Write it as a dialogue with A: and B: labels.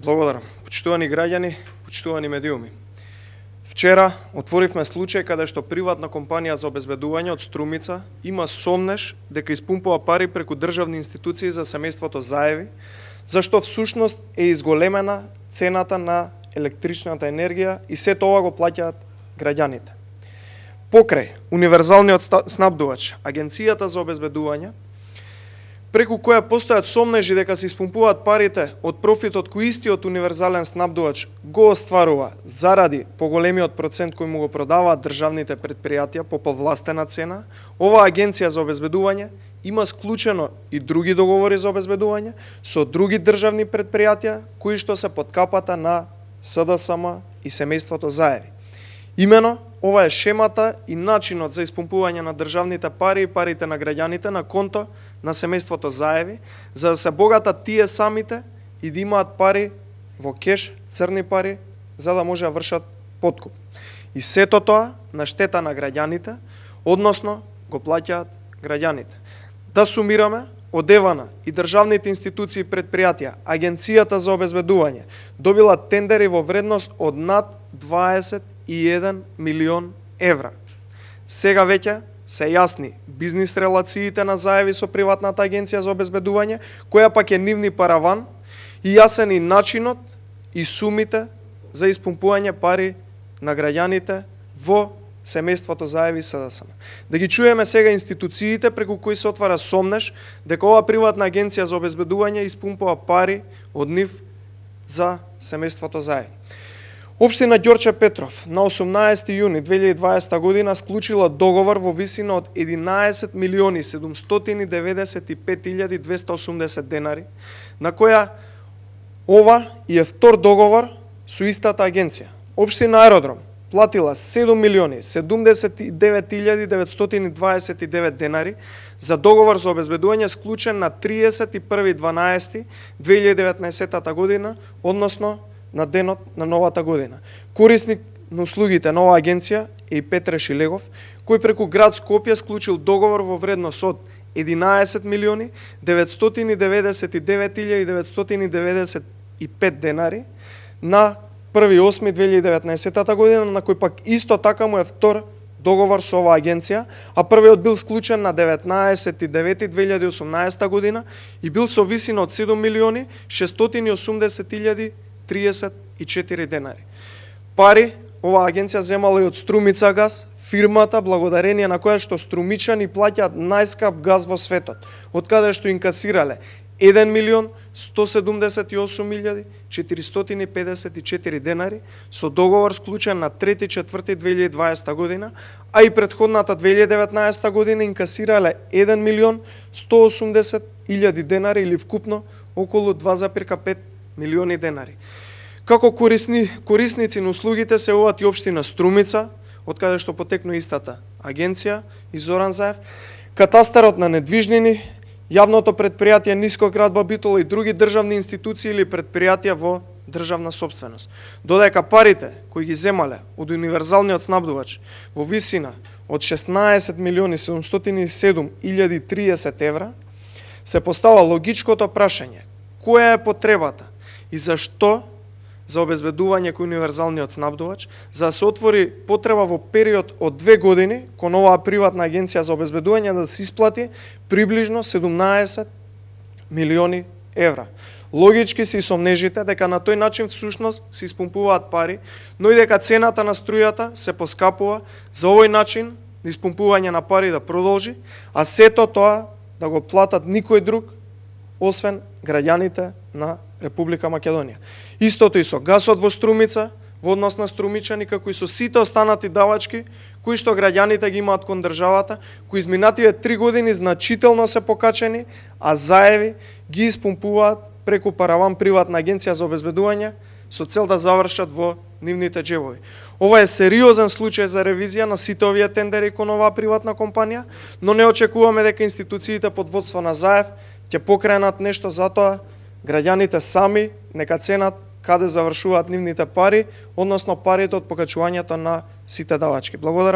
A: Благодарам. Почитувани граѓани, почитувани медиуми. Вчера отворивме случај каде што приватна компанија за обезбедување од Струмица има сомнеш дека испумпува пари преку државни институции за семејството Заеви, зашто всушност е изголемена цената на електричната енергија и сето ова го плаќаат граѓаните. Покрај универзалниот снабдувач, Агенцијата за обезбедување, преку која постојат сомнежи дека се испумпуваат парите од профитот кој истиот универзален снабдувач го остварува заради поголемиот процент кој му го продаваат државните претпријатија по повластена цена, оваа Агенција за обезбедување има склучено и други договори за обезбедување со други државни претпријатија кои што се под капата на СДСМ и семејството Заеви. Имено, ова е шемата и начинот за испумпување на државните пари и парите на граѓаните на конто на семејството Заеви, за да се богатат тие самите и да имаат пари во кеш, црни пари, за да може да вршат подкуп. И сето тоа на штета на граѓаните, односно го плаќаат граѓаните. Да сумираме, одевана и државните институции и предпријатија, Агенцијата за обезбедување добила тендери во вредност од над 21 милион евра. Сега веќе се јасни бизнис релациите на Заеви со приватната Агенција за обезбедување, која пак е нивни параван, и јасен и начинот и сумите за испумпување пари на граѓаните во семејството Заеви и СДСМ. Да ги чуеме сега институциите преку кои се отвара сомнеш дека ова приватна Агенција за обезбедување испумпува пари од нив за семејството Заеви. Општина Ѓорче Петров на 18 јуни 2020 година склучила договор во висина од 11 милиони 795.280 денари, на која ова и е втор договор со истата агенција. Општина Аеродром платила 7 милиони 79.929 денари за договор за обезбедување склучен на 31.12.2019 година, односно на денот на новата година. Корисник на услугите на оваа агенција е и Петре Шилегов, кој преку град Скопје склучил договор во вредност од 11 милиони 999.995 денари на 1.8.2019 година, на кој пак исто така му е втор договор со оваа агенција, а првиот бил склучен на 19.9.2018 година и бил со висина од 7 милиони 680.034 денари. Пари оваа агенција земала и од Струмица газ, фирмата благодарение на која што струмичани плаќаат најскап газ во светот, од каде што инкасирале 1 милион 178.454 денари со договор склучен на 3.4.2020 година, а и предходната 2019 година инкасирале 1 милион 180.000 денари или вкупно околу 2,5 милиони денари. Како корисници на услугите се оваа и општина Струмица, од каде што потекнува истата агенција и Зоран Заев, катастарот на недвижнини, јавното предпријатие Нискоградба Битола и други државни институции или предпријатија во државна собственост. Додека парите кои ги земале од универзалниот снабдувач во висина од 16 милиони 707.030 евра, се постава логичкото прашање: која е потребата и зашто за обезбедување кој универзалниот снабдувач, за да се отвори потреба во период од 2 години кон оваа приватна агенција за обезбедување да се исплати приближно 17 милиони евра. Логички се и сомнежите дека на тој начин всушност се испумпуваат пари, но и дека цената на струјата се поскапува за овој начин на испумпување на пари да продолжи, а сето тоа да го платат никој друг освен граѓаните на Република Македонија. Истото и со гасот во Струмица, во однос на струмичани, како и со сите останати давачки кои што граѓаните ги имаат кон државата, кои изминативе 3 години значително се покачени, а Заеви ги испумпуваат преку параван приватна агенција за обезбедување со цел да завршат во нивните џебови. Ова е сериозен случај за ревизија на сите овие тендери кон оваа приватна компанија, но не очекуваме дека институциите под водство на Заев ќе покренат нешто, затоа граѓаните сами нека ценат каде завршуваат нивните пари, односно парите од покачувањето на сите давачки. Благодарам.